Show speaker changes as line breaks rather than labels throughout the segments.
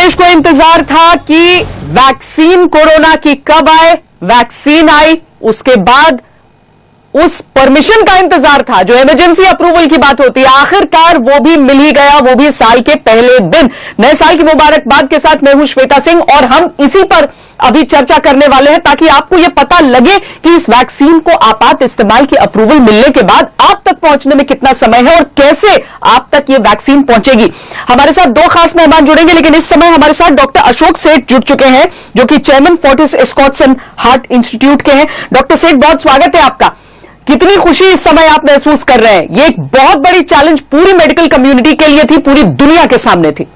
देश को इंतजार था कि वैक्सीन कोरोना की कब आए। वैक्सीन आई, उसके बाद उस परमिशन का इंतजार था जो इमरजेंसी अप्रूवल की बात होती है। आखिरकार वो भी मिल ही गया, वो भी साल के पहले दिन। नए साल की मुबारकबाद के साथ मैं हूं श्वेता सिंह और हम इसी पर अभी चर्चा करने वाले हैं ताकि आपको यह पता लगे कि इस वैक्सीन को आपात इस्तेमाल की अप्रूवल मिलने के बाद आप तक पहुंचने में कितना समय है और कैसे आप तक यह वैक्सीन पहुंचेगी। हमारे साथ दो खास मेहमान जुड़ेंगे, लेकिन इस समय हमारे साथ डॉक्टर अशोक सेठ जुड़ चुके हैं जो कि chairman Fortis Escorts and heart institute के हैं। डॉक्टर सेठ, बहुत स्वागत है आपका। कितनी खुशी इस समय आप महसूस कर रहे हैं? ये एक बहुत बड़ी चैलेंज पूरी मेडिकल कम्युनिटी के लिए थी, पूरी दुनिया के सामने थी।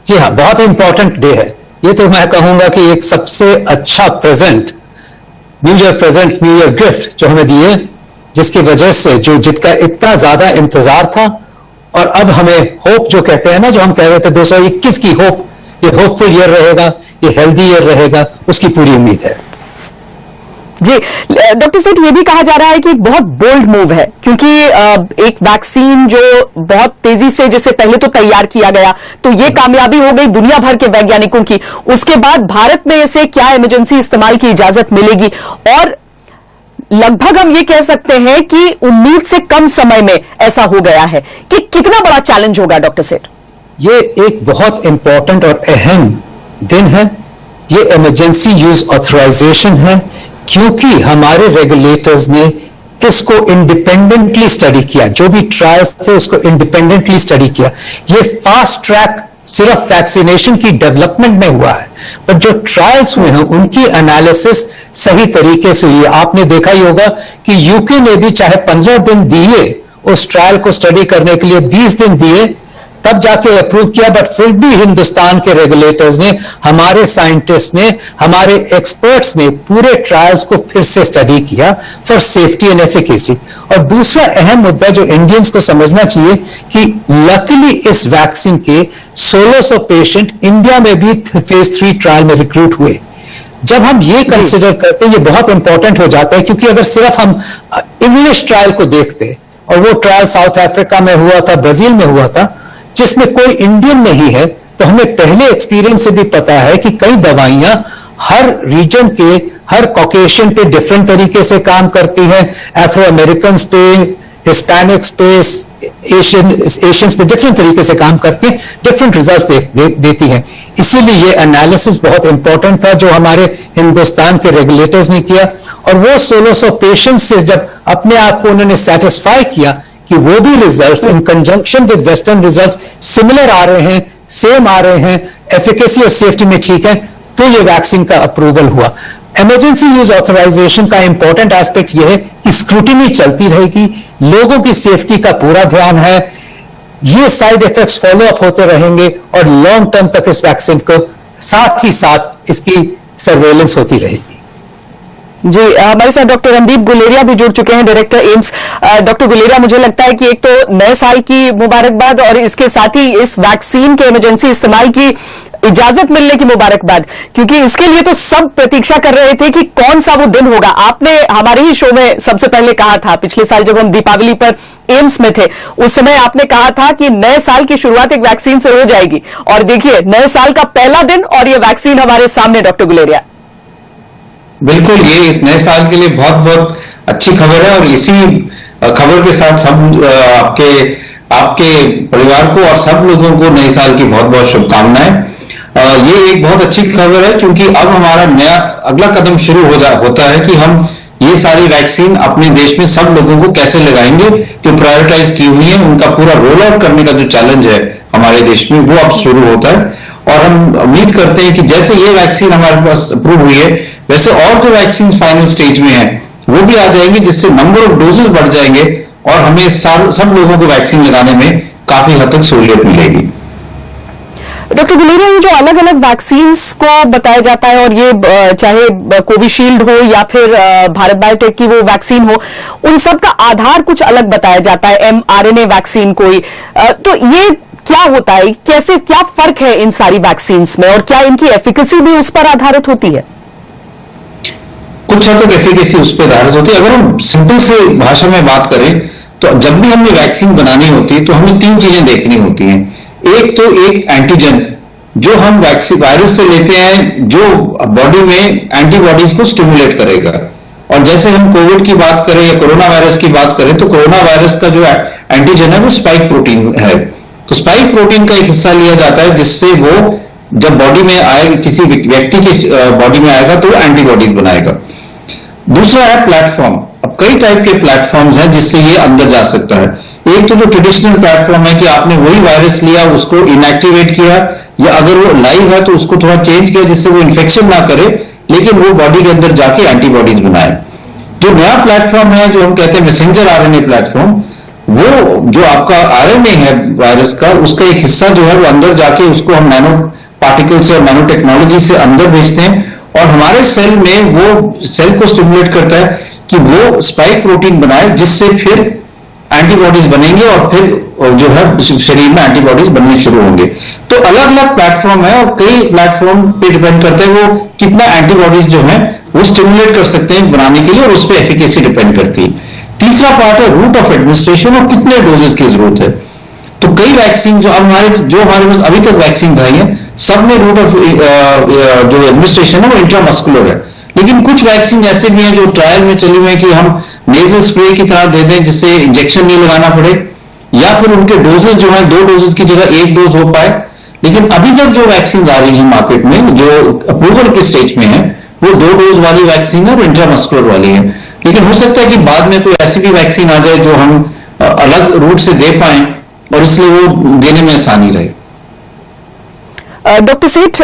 जी हाँ, बहुत इंपॉर्टेंट डे है ये। तो मैं कहूंगा कि एक सबसे अच्छा प्रेजेंट, न्यू ईयर गिफ्ट जो हमें दिए, जिसकी वजह से जिसका इतना ज्यादा इंतजार था। और अब हमें होप जो कहते हैं ना, जो हम कह रहे थे 2021 की होप, ये होपफुल ईयर रहेगा, ये हेल्दी ईयर रहेगा, उसकी पूरी उम्मीद है।
जी डॉक्टर सेठ, ये भी कहा जा रहा है कि बहुत बोल्ड मूव है क्योंकि एक वैक्सीन जो बहुत तेजी से जिसे पहले तो तैयार किया गया, तो ये कामयाबी हो गई दुनिया भर के वैज्ञानिकों की। उसके बाद भारत में इसे क्या इमरजेंसी इस्तेमाल की इजाजत मिलेगी और लगभग हम ये कह सकते हैं कि उम्मीद से कम समय में ऐसा हो गया है कि कितना बड़ा चैलेंज होगा डॉक्टर सेठ?
ये एक बहुत इंपॉर्टेंट और अहम दिन है। ये इमरजेंसी यूज ऑथराइजेशन है क्योंकि हमारे रेगुलेटर्स ने इसको इंडिपेंडेंटली स्टडी किया। जो भी ट्रायल्स थे उसको इंडिपेंडेंटली स्टडी किया। ये फास्ट ट्रैक सिर्फ वैक्सीनेशन की डेवलपमेंट में हुआ है, पर जो ट्रायल्स हुए हैं उनकी एनालिसिस सही तरीके से हुई है। आपने देखा ही होगा कि यूके ने भी चाहे 15 दिन दिए उस ट्रायल को स्टडी करने के लिए, 20 दिन दिए तब जाके अप्रूव किया, बट फिर भी हिंदुस्तान के रेगुलेटर्स ने, हमारे साइंटिस्ट ने, हमारे एक्सपर्ट्स ने पूरे ट्रायल्स को फिर से स्टडी किया फॉर सेफ्टी एंड एफिकेसी। और दूसरा अहम मुद्दा जो इंडियंस को समझना चाहिए कि लकीली इस वैक्सीन के 1600 पेशेंट इंडिया में भी फेज 3 ट्रायल में रिक्रूट हुए। जब हम ये कंसिडर करते हैं, ये बहुत इंपॉर्टेंट हो जाता है क्योंकि अगर सिर्फ हम इंग्लिश ट्रायल को देखते, और वो ट्रायल साउथ अफ्रीका में हुआ था, ब्राजील में हुआ था, जिसमें कोई इंडियन नहीं है, तो हमें पहले एक्सपीरियंस से भी पता है कि कई दवाइयां हर रीजन के, हर कॉकेशियन पे डिफरेंट तरीके से काम करती हैं। अफ्रो अमेरिकन पे, हिस्पैनिक्स पे, एशियंस पे डिफरेंट तरीके से काम करती हैं, डिफरेंट रिजल्ट्स देती हैं। इसीलिए ये एनालिसिस बहुत इंपॉर्टेंट था जो हमारे हिंदुस्तान के रेगुलेटर्स ने किया। और वो 1600 पेशेंट्स से जब अपने आप को उन्होंने सेटिस्फाई किया कि वो भी results in conjunction with western results similar आ रहे हैं, सेम आ रहे हैं, एफिकेसी और सेफ्टी में ठीक है, तो ये वैक्सीन का अप्रूवल हुआ। इमरजेंसी यूज ऑथराइजेशन का इंपॉर्टेंट एस्पेक्ट यह है कि स्क्रूटिनी चलती रहेगी, लोगों की सेफ्टी का पूरा ध्यान है, ये साइड इफेक्ट्स फॉलो अप होते रहेंगे और लॉन्ग टर्म तक इस वैक्सीन को साथ ही साथ इसकी सर्वेलेंस होती रहेगी।
जी हमारे साथ डॉक्टर रणदीप गुलेरिया भी जुड़ चुके हैं, डायरेक्टर एम्स। डॉक्टर गुलेरिया, मुझे लगता है कि एक तो नए साल की मुबारकबाद और इसके साथ ही इस वैक्सीन के इमरजेंसी इस्तेमाल की इजाजत मिलने की मुबारकबाद, क्योंकि इसके लिए तो सब प्रतीक्षा कर रहे थे कि कौन सा वो दिन होगा। आपने हमारे ही शो में सबसे पहले कहा था, पिछले साल जब हम दीपावली पर एम्स में थे, उस समय आपने कहा था कि नए साल की शुरुआत एक वैक्सीन से हो जाएगी, और देखिए नए साल का पहला दिन और ये वैक्सीन हमारे सामने। डॉक्टर गुलेरिया,
बिल्कुल, ये इस नए साल के लिए बहुत बहुत अच्छी खबर है और इसी खबर के साथ सब आपके परिवार को और सब लोगों को नए साल की बहुत बहुत शुभकामनाएं। ये एक बहुत अच्छी खबर है क्योंकि अब हमारा नया अगला कदम शुरू होता है कि हम ये सारी वैक्सीन अपने देश में सब लोगों को कैसे लगाएंगे। जो प्रायोरिटाइज की हुई है उनका पूरा रोल आउट करने का जो चैलेंज है हमारे देश में, वो अब शुरू होता है। और हम उम्मीद करते हैं कि जैसे ये वैक्सीन हमारे पास अप्रूव हुई है, वैसे और जो वैक्सीन फाइनल स्टेज में है वो भी आ जाएंगे, जिससे नंबर ऑफ डोजेस बढ़ जाएंगे और हमें सब लोगों को वैक्सीन लगाने में काफी हद तक सहूलियत मिलेगी।
डॉक्टर गुलेरिया, जो अलग अलग वैक्सीन्स को बताया जाता है, और ये चाहे कोविशील्ड हो या फिर भारत बायोटेक की वो वैक्सीन हो, उन सब का आधार कुछ अलग बताया जाता है, mRNA वैक्सीन कोई, तो ये क्या होता है, कैसे, क्या फर्क है इन सारी वैक्सीन्स में और क्या इनकी एफिकेसी भी उस पर आधारित होती है?
कुछ हद तक एफिकेसी उस पर आधारित होती है। अगर हम सिंपल से भाषा में बात करें तो जब भी हमें वैक्सीन बनानी होती है तो हमें 3 चीजें देखनी होती हैं। एक तो एक एंटीजन जो हम वायरस से लेते हैं, जो बॉडी में एंटीबॉडीज को स्टिमुलेट करेगा। और जैसे हम कोविड की बात करें या कोरोना वायरस की बात करें, तो कोरोना वायरस का जो एंटीजन है वो स्पाइक प्रोटीन है। तो स्पाइक प्रोटीन का एक हिस्सा लिया जाता है, जिससे वो जब बॉडी में आएगा, किसी व्यक्ति की बॉडी में आएगा, तो वो एंटीबॉडीज बनाएगा। दूसरा है प्लेटफॉर्म। अब कई टाइप के प्लेटफॉर्म्स हैं जिससे ये अंदर जा सकता है। एक तो जो ट्रेडिशनल प्लेटफॉर्म है कि आपने वही वायरस लिया, उसको इनएक्टिवेट किया, या अगर वो लाइव है तो उसको थोड़ा चेंज किया जिससे वो इन्फेक्शन ना करे, लेकिन वो बॉडी के अंदर जाके एंटीबॉडीज बनाए। जो नया प्लेटफॉर्म है, जो हम कहते हैं मैसेंजर आरएनए प्लेटफॉर्म, वो जो आपका आरएनए है वायरस का, उसका एक हिस्सा जो है वो अंदर जाके उसको हम नैनो पार्टिकल से और नैनो टेक्नोलॉजी से अंदर भेजते हैं, और हमारे सेल में वो सेल को स्टिमुलेट करता है कि वो स्पाइक प्रोटीन बनाए, जिससे फिर एंटीबॉडीज बनेंगे और फिर जो है शरीर में एंटीबॉडीज बनने शुरू होंगे। तो अलग अलग प्लेटफॉर्म है, और कई प्लेटफॉर्म पे डिपेंड करते हैं वो कितना एंटीबॉडीज जो है वो स्टिमुलेट कर सकते हैं बनाने के लिए, और उस पर एफिकेसी डिपेंड करती है। तीसरा पार्ट है रूट ऑफ एडमिनिस्ट्रेशन, और कितने डोजेस की जरूरत है। तो कई वैक्सीन जो हमारे पास अभी तक वैक्सीन आई है, सब में रूट ऑफ जो एडमिनिस्ट्रेशन है वो इंट्रामस्कुलर है। लेकिन कुछ वैक्सीन ऐसे भी हैं जो ट्रायल में चली हुई है कि हम नेजल स्प्रे की तरह दे दें, जिससे इंजेक्शन नहीं लगाना पड़े, या फिर उनके डोजेस जो है 2 डोजेस की जगह 1 डोज हो पाए। लेकिन अभी तक जो वैक्सीन आ रही है मार्केट में, जो अप्रूवल के स्टेज में है, वो 2 डोज वाली वैक्सीन है और इंट्रामस्कुलर वाली है। लेकिन हो सकता है कि बाद में कोई ऐसी भी वैक्सीन आ जाए जो हम अलग रूट से दे पाए, और इसलिए वो देने में आसानी रहे।
डॉक्टर सेठ,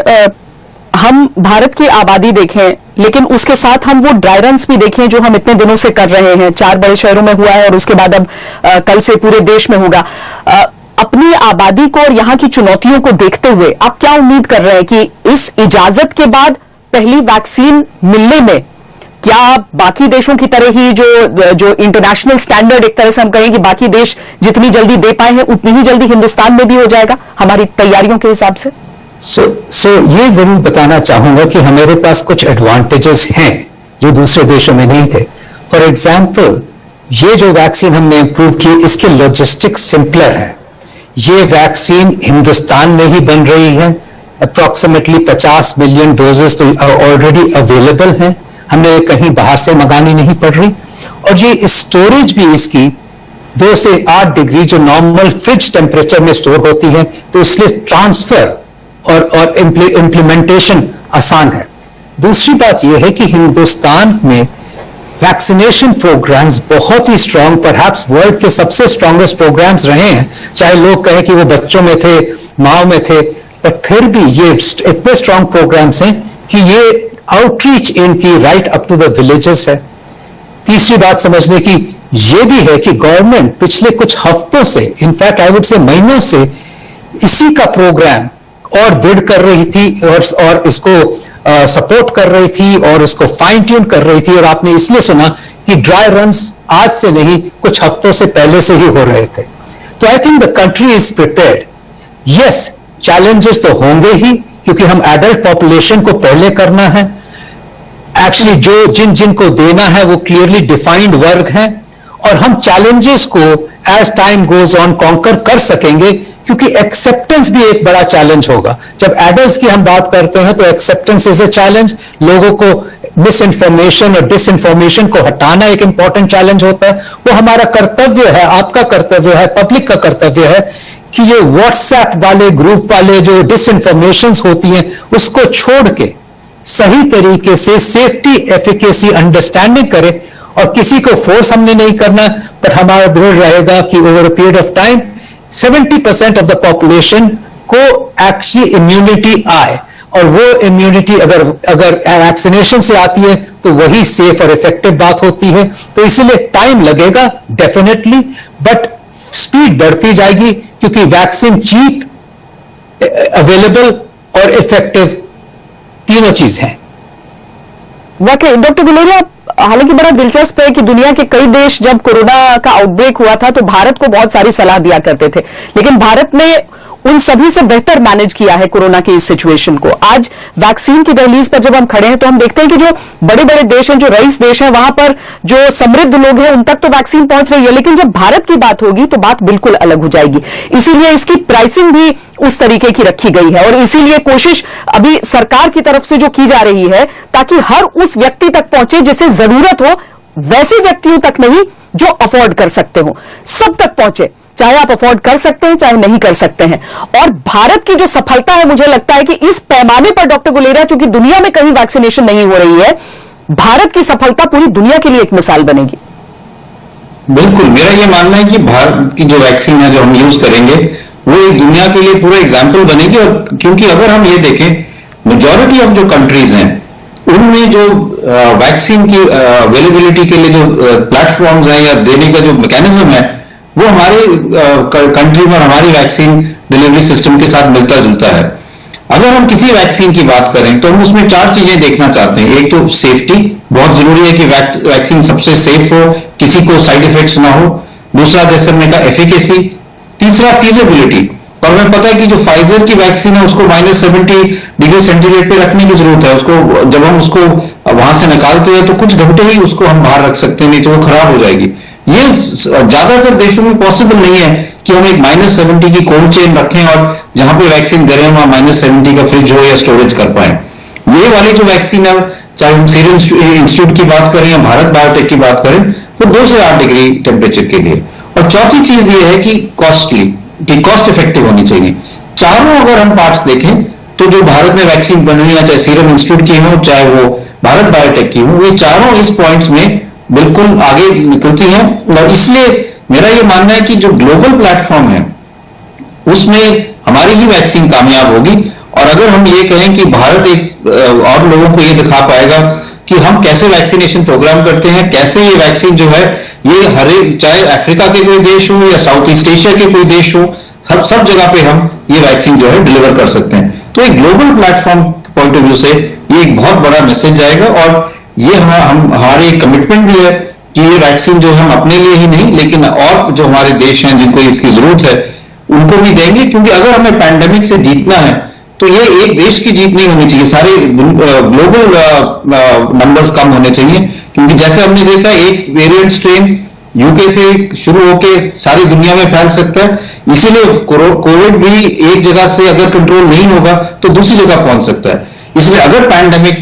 हम भारत की आबादी देखें, लेकिन उसके साथ हम वो ड्राई रन्स भी देखें जो हम इतने दिनों से कर रहे हैं। 4 बड़े शहरों में हुआ है और उसके बाद अब कल से पूरे देश में होगा। अपनी आबादी को और यहाँ की चुनौतियों को देखते हुए आप क्या उम्मीद कर रहे हैं कि इस इजाजत के बाद पहली वैक्सीन मिलने में क्या बाकी देशों की तरह ही जो इंटरनेशनल स्टैंडर्ड, एक तरह से हम कहें कि बाकी देश जितनी जल्दी दे पाए हैं उतनी ही जल्दी हिंदुस्तान में भी हो जाएगा हमारी तैयारियों के हिसाब से?
सो ये जरूर बताना चाहूंगा कि हमारे पास कुछ एडवांटेजेस हैं जो दूसरे देशों में नहीं थे। फॉर एग्जाम्पल, ये जो वैक्सीन हमने इंप्रूव की, इसके लॉजिस्टिक्स सिंपलर है। ये वैक्सीन हिंदुस्तान में ही बन रही है। अप्रोक्सीमेटली 50 मिलियन डोजेस तो ऑलरेडी अवेलेबल हैं, हमें कहीं बाहर से मंगानी नहीं पड़ रही। और ये स्टोरेज भी इसकी 2 से 8 डिग्री जो नॉर्मल फ्रिज टेम्परेचर में स्टोर होती है, तो इसलिए ट्रांसफर और इम्प्लीमेंटेशन आसान है। दूसरी बात यह है कि हिंदुस्तान में वैक्सीनेशन प्रोग्राम्स बहुत ही स्ट्रांग, परहैप्स वर्ल्ड के सबसे स्ट्रांगेस्ट प्रोग्राम्स रहे हैं। चाहे लोग कहें कि वो बच्चों में थे, माओ में थे, पर फिर भी ये इतने स्ट्रांग प्रोग्राम्स हैं कि ये आउटरीच इनकी right up to the villages है। तीसरी बात समझने की ये भी है कि गवर्नमेंट पिछले कुछ हफ्तों से, इनफैक्ट आई वुड से महीनों से, इसी का प्रोग्राम और दृढ़ कर रही थी और इसको सपोर्ट कर रही थी और इसको फाइन ट्यून कर रही थी। और आपने इसलिए सुना कि ड्राई रन्स आज से नहीं, कुछ हफ्तों से पहले से ही हो रहे थे। तो I think the country is prepared. Yes, challenges तो होंगे ही, क्योंकि हम एडल्ट पॉपुलेशन को पहले करना है। एक्चुअली जो जिनको देना है वो क्लियरली डिफाइंड वर्ग हैं, और हम चैलेंजेस को as time goes on conquer कर सकेंगे, क्योंकि एक्सेप्टेंस भी एक बड़ा चैलेंज होगा। जब एडल्ट्स की हम बात करते हैं तो एक्सेप्टेंस इज अ चैलेंज। लोगों को मिस इंफॉर्मेशन और डिस इंफॉर्मेशन को हटाना एक इंपॉर्टेंट चैलेंज होता है। वो हमारा कर्तव्य है, आपका कर्तव्य है, पब्लिक का कर्तव्य है कि ये व्हाट्सएप वाले ग्रुप वाले जो डिस इंफॉर्मेशन होती हैं उसको छोड़ के सही तरीके से सेफ्टी, एफिकेसी, अंडरस्टैंडिंग करें। और किसी को फोर्स हमने नहीं करना, पर हमारा दृढ़ रहेगा कि over a period of time 70% of the population को एक्चुअली इम्यूनिटी आए, और वो इम्यूनिटी अगर वैक्सीनेशन से आती है तो वही सेफ और इफेक्टिव बात होती है। तो इसीलिए टाइम लगेगा डेफिनेटली, बट स्पीड बढ़ती जाएगी, क्योंकि वैक्सीन चीप, अवेलेबल और इफेक्टिव तीनों चीज हैं।
वाकई डॉक्टर गुलेरिया, हालांकि बड़ा दिलचस्प है कि दुनिया के कई देश जब कोरोना का आउटब्रेक हुआ था तो भारत को बहुत सारी सलाह दिया करते थे, लेकिन भारत ने उन सभी से बेहतर मैनेज किया है कोरोना की इस सिचुएशन को। आज वैक्सीन की दहलीज पर जब हम खड़े हैं तो हम देखते हैं कि जो बड़े बड़े देश हैं, जो रईस देश हैं, वहां पर जो समृद्ध लोग हैं उन तक तो वैक्सीन पहुंच रही है, लेकिन जब भारत की बात होगी तो बात बिल्कुल अलग हो जाएगी। इसीलिए इसकी प्राइसिंग भी उस तरीके की रखी गई है और इसीलिए कोशिश अभी सरकार की तरफ से जो की जा रही है ताकि हर उस व्यक्ति तक पहुंचे जिसे जरूरत हो, वैसे व्यक्तियों तक नहीं जो अफोर्ड कर सकते हो, सब तक पहुंचे, चाहे आप अफोर्ड कर सकते हैं चाहे नहीं कर सकते हैं। और भारत की जो सफलता है, मुझे लगता है कि इस पैमाने पर डॉक्टर गुलेरिया, चूंकि दुनिया में कहीं वैक्सीनेशन नहीं हो रही है, भारत की सफलता पूरी दुनिया के लिए एक मिसाल बनेगी।
बिल्कुल, मेरा यह मानना है कि भारत की जो वैक्सीन है जो हम यूज करेंगे वो एक दुनिया के लिए पूरा एग्जाम्पल बनेगी। और क्योंकि अगर हम ये देखें, मेजॉरिटी ऑफ जो कंट्रीज हैं उनमें जो वैक्सीन की अवेलेबिलिटी के लिए जो प्लेटफॉर्म्स हैं या देने का जो मैकेनिज्म है वो हमारे कंट्री में हमारी वैक्सीन डिलीवरी सिस्टम के साथ मिलता जुलता है। अगर हम किसी वैक्सीन की बात करें तो हम उसमें 4 चीजें देखना चाहते हैं। एक तो सेफ्टी, बहुत जरूरी है कि वैक्सीन सबसे सेफ हो, किसी को साइड इफेक्ट्स ना हो। दूसरा, जैसे हमने कहा, एफिकेसी। तीसरा, फीजिबिलिटी। और हमें पता है कि जो फाइजर की वैक्सीन है उसको -70 डिग्री सेंटीग्रेड पे रखने की जरूरत है। उसको जब हम उसको वहां से निकालते हैं तो कुछ घंटे ही उसको हम बाहर रख सकते हैं, नहीं तो वो खराब हो जाएगी। ये ज्यादातर देशों में पॉसिबल नहीं है कि हम एक -70 की कोल्ड चेन रखें और जहां पे वैक्सीन दे रहे हैं वहां -70 का फ्रिज हो या स्टोरेज कर पाए। ये वाली जो वैक्सीन है, चाहे हम सीरम इंस्टीट्यूट की बात करें या भारत बायोटेक की बात करें, वो 2 से 8 डिग्री टेम्परेचर के लिए। और चौथी चीज ये है कि कॉस्ट इफेक्टिव होनी चाहिए। चारों अगर हम पार्ट्स देखें तो जो भारत में वैक्सीन बन रही है, चाहे सीरम इंस्टीट्यूट की हो चाहे वो भारत बायोटेक की हो, ये चारों इस पॉइंट्स में बिल्कुल आगे निकलती हैं। और इसलिए मेरा ये मानना है कि जो ग्लोबल प्लेटफॉर्म है उसमें हमारी ही वैक्सीन कामयाब होगी। और अगर हम ये कहें कि भारत एक और लोगों को ये दिखा पाएगा कि हम कैसे वैक्सीनेशन प्रोग्राम करते हैं, कैसे ये वैक्सीन जो है ये हर एक, चाहे अफ्रीका के कोई देश हो या साउथ ईस्ट एशिया के कोई देश हो, सब जगह पे हम ये वैक्सीन जो है डिलीवर कर सकते हैं। तो एक global platform point of view से ये एक बहुत बड़ा मैसेज जाएगा। और ये हमारी कमिटमेंट भी है कि ये वैक्सीन जो हम अपने लिए ही नहीं लेकिन और जो हमारे देश हैं जिनको इसकी जरूरत है उनको भी देंगे। क्योंकि अगर हमें पैंडेमिक से जीतना है तो ये एक देश की जीत नहीं होनी चाहिए, सारे ग्लोबल नंबर्स कम होने चाहिए। क्योंकि जैसे हमने देखा, एक वेरिएंट स्ट्रेन यूके से शुरू होके सारी दुनिया में फैल सकता है। इसीलिए कोविड भी एक जगह से अगर कंट्रोल नहीं होगा तो दूसरी जगह पहुंच सकता है। इसलिए अगर पैंडेमिक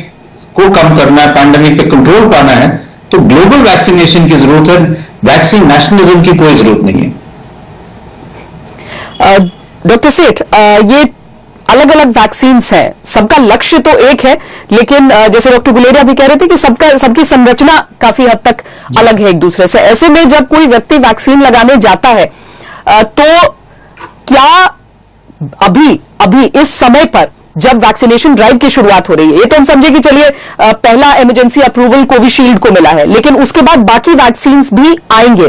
को कम करना है, पैंडेमिक पे कंट्रोल पाना है, तो ग्लोबल वैक्सीनेशन की जरूरत है। वैक्सीन नेशनलिज्म की कोई जरूरत नहीं है।
डॉक्टर सेठ, ये अलग अलग वैक्सीन्स हैं, सबका लक्ष्य तो एक है, लेकिन जैसे डॉक्टर गुलेरिया भी कह रहे थे कि सबकी संरचना काफी हद तक अलग है एक दूसरे से। ऐसे में जब कोई व्यक्ति वैक्सीन लगाने जाता है तो क्या अभी इस समय पर जब वैक्सीनेशन ड्राइव की शुरुआत हो रही है, ये तो हम समझे कि चलिए पहला इमरजेंसी अप्रूवल कोविशील्ड को मिला है, लेकिन उसके बाद बाकी वैक्सीन्स भी आएंगे,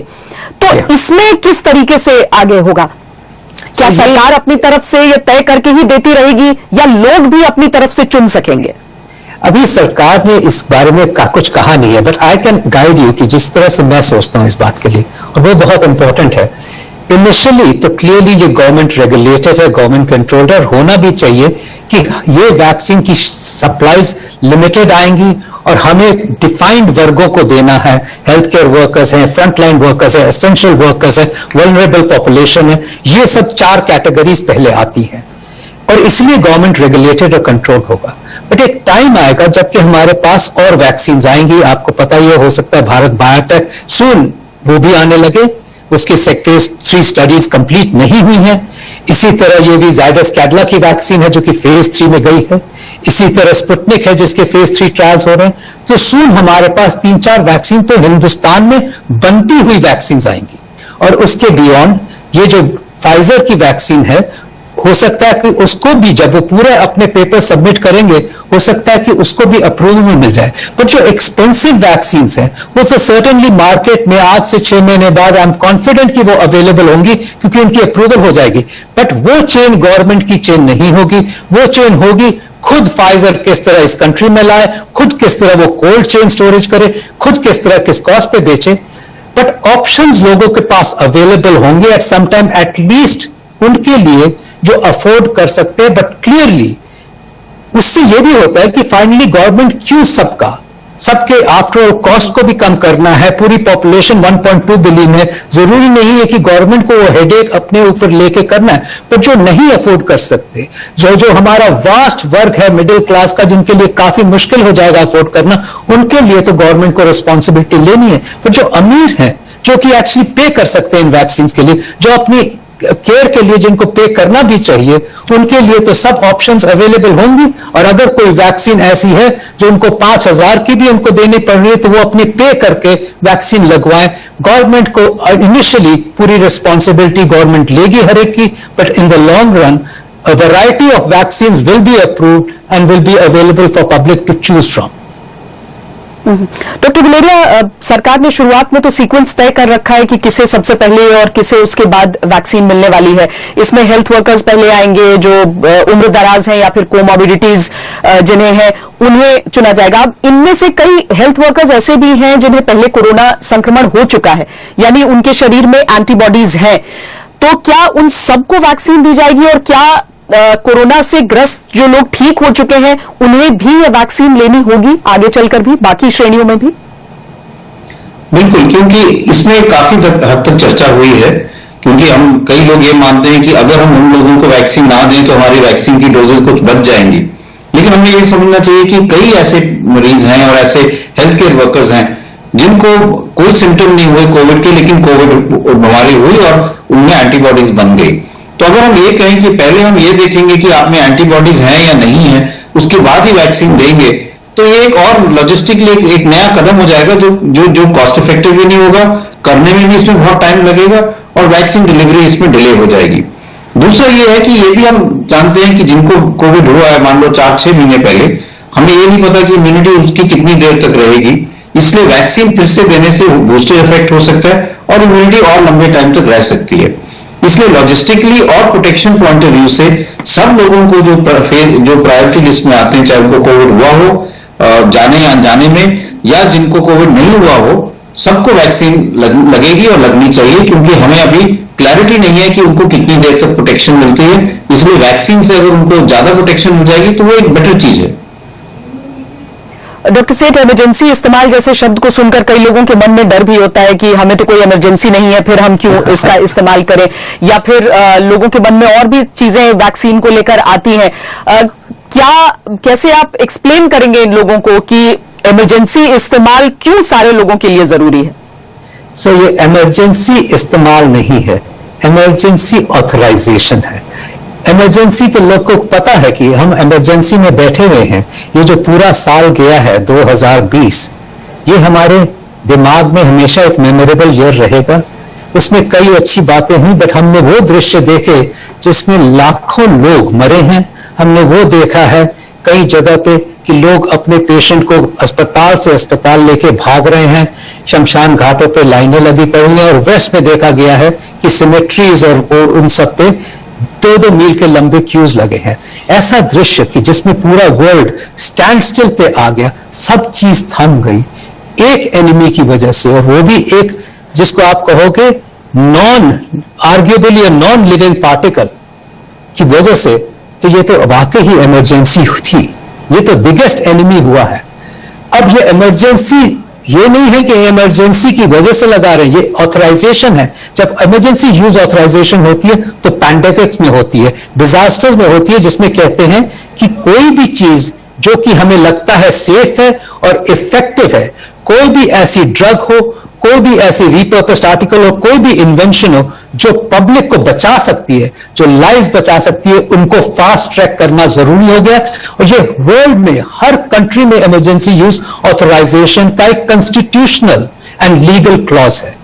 तो इसमें किस तरीके से आगे होगा? क्या सरकार अपनी तरफ से ये तय करके ही देती रहेगी या लोग भी अपनी तरफ से चुन सकेंगे?
अभी सरकार ने इस बारे में कुछ कहा नहीं है, but I can guide you कि जिस तरह से मैं सोचता हूं इस बात के लिए, और वो बहुत इंपॉर्टेंट है। इनिशियली तो क्लियरली जो गवर्नमेंट रेगुलेटेड है, गवर्नमेंट कंट्रोल्ड है, होना भी चाहिए कि ये वैक्सीन की सप्लाईज लिमिटेड आएंगी और हमें डिफाइंड वर्गों को देना है। हेल्थ केयर वर्कर्स हैं, फ्रंटलाइन वर्कर्स हैं, एसेंशियल वर्कर्स हैं, वल्नरेबल पॉपुलेशन है, ये सब 4 कैटेगरीज पहले आती हैं और इसलिए गवर्नमेंट रेगुलेटेड और कंट्रोल होगा। बट एक टाइम आएगा जबकि हमारे पास और वैक्सीन आएंगी। आपको पता ही हो सकता है भारत बायोटेक सून वो भी आने लगे, उसकी फेज 3 स्टडीज कंप्लीट नहीं हुई हैं। इसी तरह ये भी जायडस कैडिला की वैक्सीन है जो कि फेज 3 में गई है। इसी तरह स्पुतनिक है जिसके फेज 3 ट्रायल्स हो रहे हैं। तो सून हमारे पास 3-4 वैक्सीन तो हिंदुस्तान में बनती हुई वैक्सीन आएंगी। और उसके बियॉन्ड ये जो फाइजर की वैक्सीन है, हो सकता है कि उसको भी जब वो पूरे अपने पेपर सबमिट करेंगे, हो सकता है कि उसको भी अप्रूवल में मिल जाए। बट जो एक्सपेंसिव वैक्सीन हैं वो तो सर्टेनली मार्केट में आज से 6 महीने बाद आई एम कॉन्फिडेंट कि वो अवेलेबल होंगी क्योंकि उनकी अप्रूवल हो जाएगी। बट वो चेन गवर्नमेंट की चेन नहीं होगी, वो चेन होगी खुद फाइजर किस तरह इस कंट्री में लाए, खुद किस तरह वो कोल्ड चेन स्टोरेज करे, खुद किस तरह किस कॉस्ट पे बेचे। बट ऑप्शंस लोगों के पास अवेलेबल होंगे एट सम टाइम, एटलीस्ट उनके लिए जो अफोर्ड कर सकते हैं, बट क्लियरली उससे यह भी होता है कि फाइनली गवर्नमेंट क्यों सबके आफ्टर ऑल कॉस्ट को भी कम करना है। पूरी पॉपुलेशन 1.2 बिलियन है, जरूरी नहीं है कि गवर्नमेंट को वो हेडेक अपने ऊपर लेके करना है, पर जो नहीं अफोर्ड कर सकते, जो हमारा वास्ट वर्ग है मिडिल क्लास का, जिनके लिए काफी मुश्किल हो जाएगा अफोर्ड करना, उनके लिए तो गवर्नमेंट को रिस्पॉन्सिबिलिटी लेनी है। पर जो अमीर हैं, जो कि एक्चुअली पे कर सकते हैं इन वैक्सीन के लिए, जो अपनी केयर के लिए जिनको पे करना भी चाहिए, उनके लिए तो सब ऑप्शंस अवेलेबल होंगी। और अगर कोई वैक्सीन ऐसी है जो उनको 5,000 की भी उनको देनी पड़ रही है, तो वो अपनी पे करके वैक्सीन लगवाएं। गवर्नमेंट को इनिशियली पूरी रिस्पॉन्सिबिलिटी गवर्नमेंट लेगी हर एक की, but in the long run a variety of vaccines will be approved and will be available for public to choose from.
Doctor Guleria, सरकार ने शुरुआत में तो सीक्वेंस तय कर रखा है कि किसे सबसे पहले और किसे उसके बाद वैक्सीन मिलने वाली है। इसमें हेल्थ वर्कर्स पहले आएंगे, जो उम्र दराज हैं या फिर कोमॉर्बिडिटीज जिन्हें है उन्हें चुना जाएगा। अब इनमें से कई हेल्थ वर्कर्स ऐसे भी हैं जिन्हें पहले कोरोना संक्रमण हो चुका है, यानी उनके शरीर में एंटीबॉडीज हैं, तो क्या उन सबको वैक्सीन दी जाएगी? और क्या कोरोना से ग्रस्त जो लोग ठीक हो चुके हैं उन्हें भी यह वैक्सीन लेनी होगी आगे चलकर भी, बाकी श्रेणियों में भी?
बिल्कुल, क्योंकि इसमें काफी हद तक चर्चा हुई है, क्योंकि हम कई लोग ये मानते हैं कि अगर हम उन लोगों को वैक्सीन ना दें तो हमारी वैक्सीन की डोजेज कुछ बच जाएंगी। लेकिन हमें ये समझना चाहिए कि कई ऐसे मरीज हैं और ऐसे हेल्थ केयर वर्कर्स हैं जिनको कोई सिम्टम नहीं हुए कोविड के, लेकिन कोविड बीमारी हुई और उनमें एंटीबॉडीज बन गई। तो अगर हम ये कहें कि पहले हम ये देखेंगे कि आप में एंटीबॉडीज हैं या नहीं है, उसके बाद ही वैक्सीन देंगे, तो ये एक और लॉजिस्टिकली एक नया कदम हो जाएगा जो कॉस्ट इफेक्टिव भी नहीं होगा, करने में भी इसमें बहुत टाइम लगेगा और वैक्सीन डिलीवरी इसमें डिले हो जाएगी। दूसरा ये है कि ये भी हम जानते हैं कि जिनको कोविड हुआ है, मान लो 4-6 महीने पहले, हमें ये नहीं पता कि इम्यूनिटी उसकी कितनी देर तक रहेगी, इसलिए वैक्सीन फिर से देने से बूस्टर इफेक्ट हो सकता है और इम्यूनिटी और लंबे टाइम तक रह सकती है। इसलिए लॉजिस्टिकली और प्रोटेक्शन पॉइंट ऑफ व्यू से सब लोगों को जो प्रायोरिटी लिस्ट में आते हैं, चाहे उनको कोविड हुआ हो जाने या अनजाने में, या जिनको कोविड नहीं हुआ हो, सबको वैक्सीन लगेगी और लगनी चाहिए, क्योंकि हमें अभी क्लैरिटी नहीं है कि उनको कितनी देर तक प्रोटेक्शन मिलती है। इसलिए वैक्सीन से अगर उनको ज्यादा प्रोटेक्शन मिल जाएगी तो वो एक बेटर चीज है।
डॉक्टर सेठ, इमरजेंसी इस्तेमाल जैसे शब्द को सुनकर कई लोगों के मन में डर भी होता है कि हमें तो कोई इमरजेंसी नहीं है, फिर हम क्यों इसका इस्तेमाल करें, या फिर लोगों के मन में और भी चीजें वैक्सीन को लेकर आती हैं। कैसे आप एक्सप्लेन करेंगे इन लोगों को कि इमरजेंसी इस्तेमाल क्यों सारे लोगों के लिए जरूरी है?
सो ये इमरजेंसी इस्तेमाल नहीं है, इमरजेंसी ऑथराइजेशन है। इमरजेंसी तो लोग को पता है कि हम इमरजेंसी में बैठे हुए हैं। ये जो पूरा साल गया है 2020, ये हमारे दिमाग में हमेशा एक मेमोरेबल ईयर रहेगा। उसमें कई अच्छी बातें हुई, बट हमने वो दृश्य देखे जिसमें लाखों लोग मरे हैं। हमने वो देखा है कई जगह पे कि लोग अपने पेशेंट को अस्पताल से अस्पताल लेके भाग रहे हैं, शमशान घाटों पे लाइनें लगी पड़ी हैं, और वेस्ट में देखा गया है कि सिमेट्रीज और उन सब पे 2-2 मील के लंबे क्यूज लगे हैं। ऐसा दृश्य कि जिसमें पूरा वर्ल्ड स्टैंड स्टिल पे आ गया, सब चीज थम गई एक एनिमी की वजह से, और वो भी एक जिसको आप कहोगे आर्ग्यूबली नॉन लिविंग पार्टिकल की वजह से। तो ये तो वाकई ही इमरजेंसी थी, ये तो बिगेस्ट एनिमी हुआ है। अब ये इमरजेंसी ये नहीं है कि इमरजेंसी की वजह से लगा रहे हैं, ये ऑथराइजेशन है। जब इमरजेंसी यूज ऑथराइजेशन होती है तो पैंडेमिक्स में होती है, डिजास्टर्स में होती है, जिसमें कहते हैं कि कोई भी चीज जो कि हमें लगता है सेफ है और इफेक्टिव है, कोई भी ऐसी ड्रग हो, कोई भी ऐसी रिपर्पस्ड आर्टिकल हो, कोई भी इन्वेंशन हो जो पब्लिक को बचा सकती है, जो लाइव्स बचा सकती है, उनको फास्ट ट्रैक करना जरूरी हो गया। और ये वर्ल्ड में हर कंट्री में इमरजेंसी यूज ऑथराइजेशन का एक कॉन्स्टिट्यूशनल एंड लीगल क्लॉज है।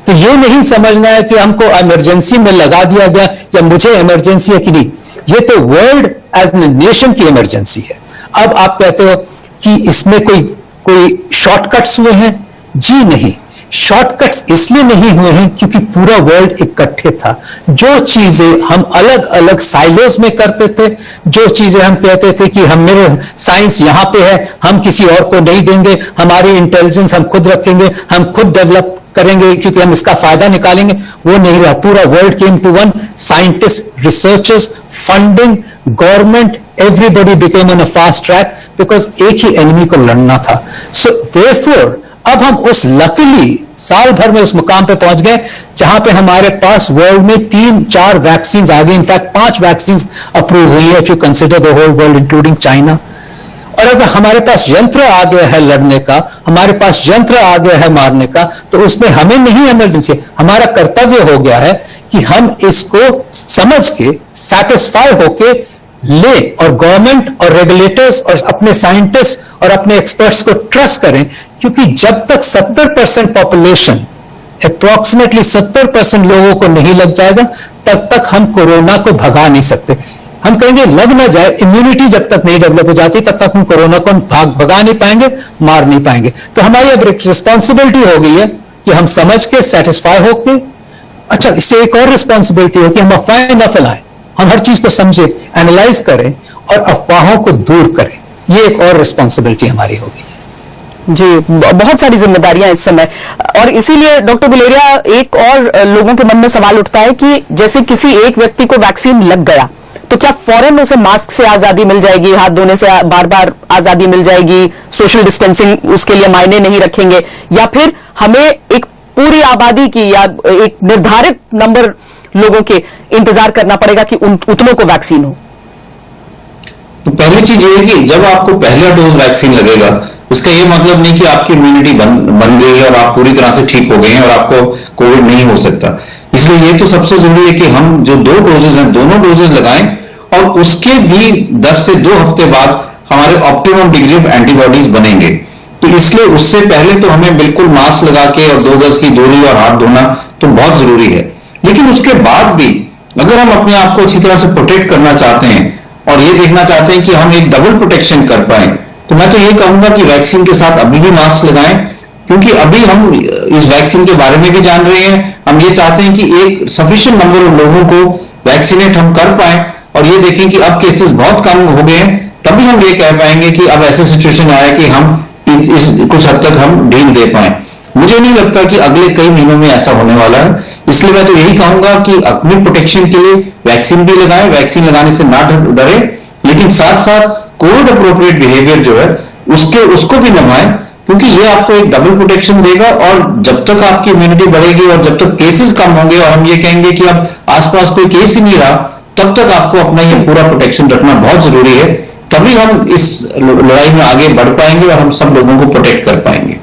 तो ये नहीं समझना है कि हमको इमरजेंसी में लगा दिया गया या मुझे इमरजेंसी है कि नहीं, ये तो वर्ल्ड एज ए नेशन की इमरजेंसी है। अब आप कहते हो कि इसमें कोई शॉर्टकट्स हुए हैं, जी नहीं, शॉर्टकट्स इसलिए नहीं हुए हैं क्योंकि पूरा वर्ल्ड इकट्ठे था। जो चीजें हम अलग अलग साइलोज में करते थे, जो चीजें हम कहते थे कि हम मेरे साइंस यहां पे है, हम किसी और को नहीं देंगे, हमारी इंटेलिजेंस हम खुद रखेंगे, हम खुद डेवलप करेंगे क्योंकि हम इसका फायदा निकालेंगे, वो नहीं रहा. पूरा world came to one. Scientist, researchers, funding, government, everybody became on a fast track because एक ही एनिमी को लड़ना था. सो देयरफॉर अब हम उस लकीली साल भर में उस मुकाम पे पहुंच गए जहां पे हमारे पास वर्ल्ड में 3-4 वैक्सीन आ गई. इनफैक्ट 5 वैक्सीन अप्रूव हुई है if you consider the whole world including China. और अगर हमारे पास यंत्र आ गया है लड़ने का, हमारे पास यंत्र आ गया है मारने का, तो उसमें हमें नहीं इमरजेंसी. हमारा कर्तव्य हो गया है कि हम इसको समझ के सैटिस्फाई होके ले और गवर्नमेंट और रेगुलेटर्स और अपने साइंटिस्ट और अपने एक्सपर्ट्स को ट्रस्ट करें. क्योंकि जब तक 70% पॉपुलेशन, अप्रॉक्सीमेटली 70% लोगों को नहीं लग जाएगा, तब तक हम कोरोना को भगा नहीं सकते. हम कहेंगे लग ना जाए, इम्यूनिटी जब तक नहीं डेवलप हो जाती तब तक हम कोरोना को भगा नहीं पाएंगे, मार नहीं पाएंगे. तो हमारी अब रिस्पॉन्सिबिलिटी हो गई है कि हम समझ के सेटिस्फाई होके, अच्छा इससे एक और रिस्पॉन्सिबिलिटी हो कि हम अफवाहें न फैलाएं. हम हर चीज को समझे, एनालाइज करें और अफवाहों को दूर करें. ये एक और रिस्पॉन्सिबिलिटी हमारी होगी.
जी, बहुत सारी जिम्मेदारियां इस समय. और इसीलिए डॉक्टर गुलेरिया, एक और लोगों के मन में सवाल उठता है कि जैसे किसी एक व्यक्ति को वैक्सीन लग गया तो क्या फौरन उसे मास्क से आजादी मिल जाएगी, हाथ धोने से बार बार आजादी मिल जाएगी, सोशल डिस्टेंसिंग उसके लिए मायने नहीं रखेंगे, या फिर हमें एक पूरी आबादी की या एक निर्धारित नंबर लोगों के इंतजार करना पड़ेगा कि उतनों को वैक्सीन हो?
तो पहली चीज ये है कि जब आपको पहला डोज वैक्सीन लगेगा, इसका ये मतलब नहीं कि आपकी इम्यूनिटी बन गई है और आप पूरी तरह से ठीक हो गए हैं और आपको कोविड नहीं हो सकता. इसलिए ये तो सबसे जरूरी है कि हम जो 2 डोजेज हैं, दोनों डोजेज लगाएं और उसके भी 10 से 2 हफ्ते बाद हमारे ऑप्टिमम डिग्री ऑफ एंटीबॉडीज बनेंगे. तो इसलिए उससे पहले तो हमें बिल्कुल मास्क लगा के और 2 गज की दूरी और हाथ धोना तो बहुत जरूरी है. लेकिन उसके बाद भी अगर हम अपने आप को अच्छी तरह से प्रोटेक्ट करना चाहते हैं और ये देखना चाहते हैं कि हम एक डबल प्रोटेक्शन कर पाए, तो मैं तो ये कहूंगा कि वैक्सीन के साथ अभी भी मास्क लगाएं. क्योंकि अभी हम इस वैक्सीन के बारे में भी जान रहे हैं. हम ये चाहते हैं कि एक सफिशिएंट नंबर ऑफ लोगों को वैक्सीनेट हम कर पाए और ये देखें कि अब केसेस बहुत कम हो गए हैं, तभी हम ये कह पाएंगे कि अब ऐसे सिचुएशन आया कि हम इस कुछ हद तक हम ढील दे पाए. मुझे नहीं लगता कि अगले कई महीनों में ऐसा होने वाला है. इसलिए मैं तो यही कहूंगा कि अपनी प्रोटेक्शन के लिए वैक्सीन भी लगाएं, वैक्सीन लगाने से ना डरे, लेकिन साथ साथ कोविड अप्रोप्रिएट बिहेवियर जो है उसको भी निभाएं, क्योंकि ये आपको एक डबल प्रोटेक्शन देगा. और जब तक आपकी इम्यूनिटी बढ़ेगी और जब तक केसेस कम होंगे और हम ये कहेंगे कि अब आसपास कोई केस ही नहीं रहा, तब तक आपको अपना ये पूरा प्रोटेक्शन रखना बहुत जरूरी है. तभी हम इस लड़ाई में आगे बढ़ पाएंगे और हम सब लोगों को प्रोटेक्ट कर पाएंगे.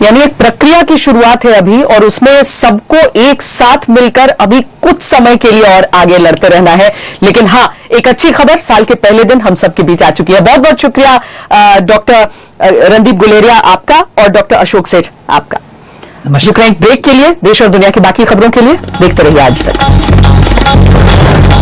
यानी एक प्रक्रिया की शुरुआत है अभी, और उसमें सबको एक साथ मिलकर अभी कुछ समय के लिए और आगे लड़ते रहना है. लेकिन हाँ, एक अच्छी खबर साल के पहले दिन हम सबके बीच आ चुकी है. बहुत बहुत शुक्रिया डॉक्टर रणदीप गुलेरिया आपका और डॉक्टर अशोक सेठ आपका. ब्रेक के लिए, देश और दुनिया की बाकी खबरों के लिए देखते रहिए आज तक.